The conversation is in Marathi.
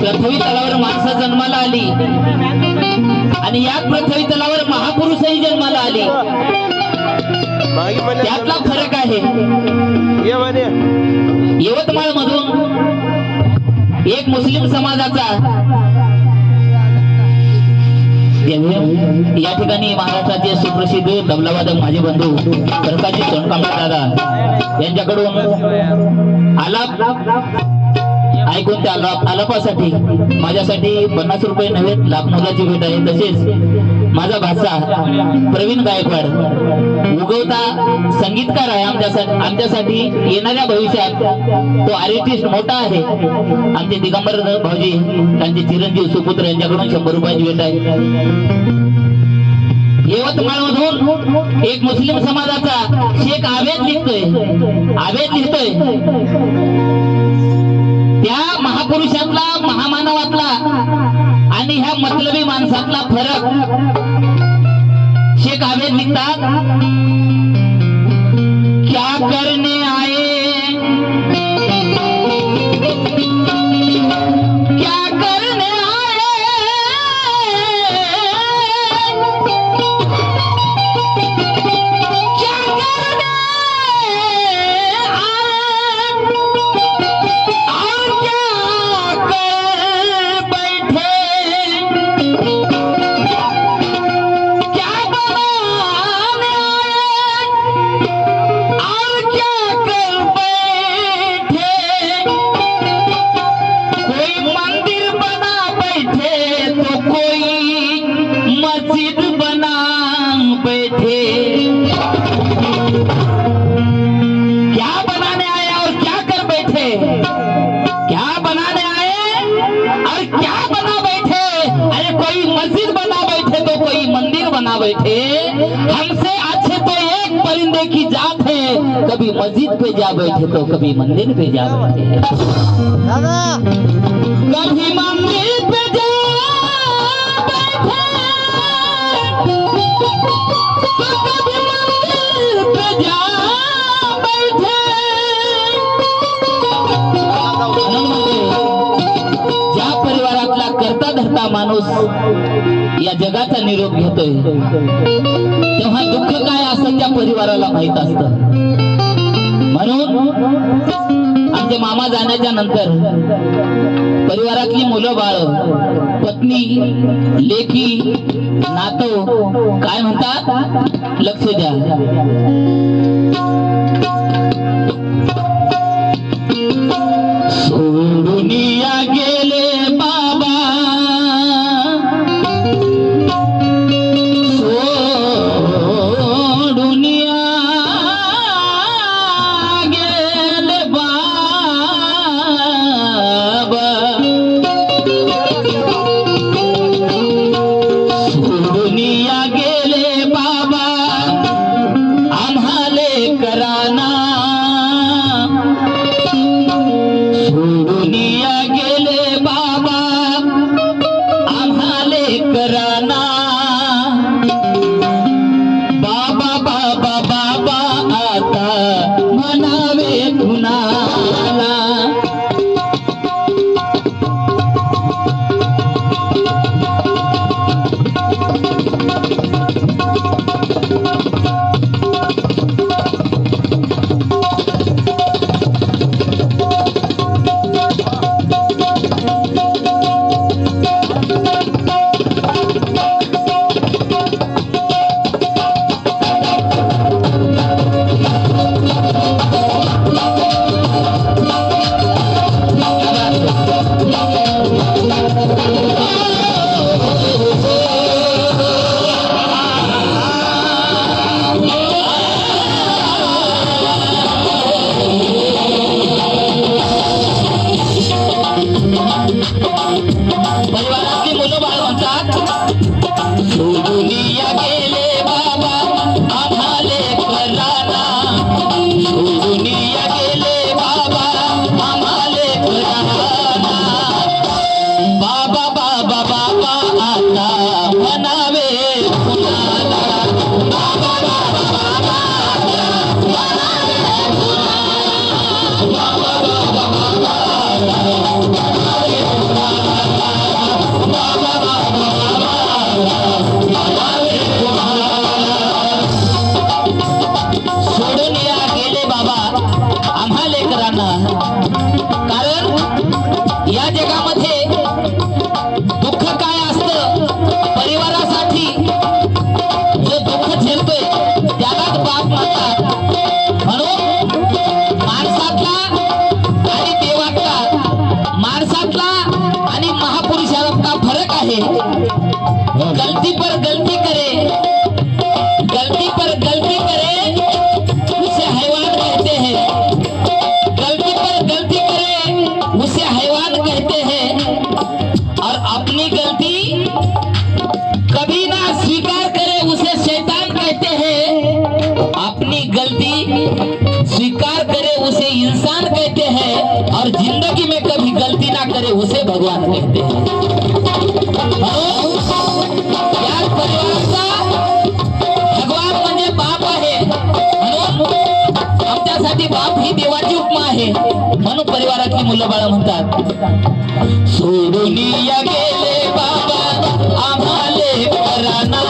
पृथ्वी तलावर माणसं जन्माला आली आणि या पृथ्वी तलावर महापुरुषही जन्माला आली. त्यातला फरक आहे. यवतमाळ मधून एक मुस्लिम समाजाचा या ठिकाणी महाराष्ट्राचे सुप्रसिद्ध तबलावादक माझे बंधू प्रकाशजी सोनकांबळे दादा यांच्याकडून आलाप ऐकून त्या आलापासाठी माझ्यासाठी 50 रुपये नव्हे लाख मोलाची भेट आहे. तसेच माझा भाचा प्रवीण गायकवाड उगवता संगीतकार आहे. आमच्यासाठी येणाऱ्या भविष्यात तो आर्टिस्ट मोठा आहे. आमचे दिगंबर भाऊजी त्यांचे चिरंजीव सुपुत्र यांच्याकडून 100 रुपयाची भेट आहे. यवतमाळ मधून एक मुस्लिम समाजाचा शेख आवेद लिहितोय त्या महापुरुषातला महामानवातला आणि ह्या मतलबी माणसातला फरक शेख आवेद लिखतात. क्या करने आए क्या करने आए क्या करने बैठे. हमसे अच्छे तो एक परिंदे की जात है. कभी मस्जिद पे जा बैठे तो कभी मंदिर पे जा बैठे. कभी मंदिर पे जा बैठे तो कभी मंदिर पे जा बैठे. ज्या परिवारातला करता धरता माणूस या जगाचा निरोप घेतोय तेव्हा दुःख काय असतं त्या परिवाराला माहित असतं. म्हणून आमचे मामा जाण्याच्या नंतर परिवारातली मुलं बाळ पत्नी लेकी नातू काय म्हणतात लक्ष द्या. सोडून या गेले बाबा बाबा बाबा आता म्हणावे पुन्हा. उसे भगवान कहते हैं। म्हणून या परिवाराचा भगवान म्हणजे बाप आहे, म्हणून आमच्यासाठी बाप ही देवाची उपमा आहे। म्हणून परिवारातली मुलं बाळ म्हणतात, सोडून या गेले बाबा आम्हाले घराना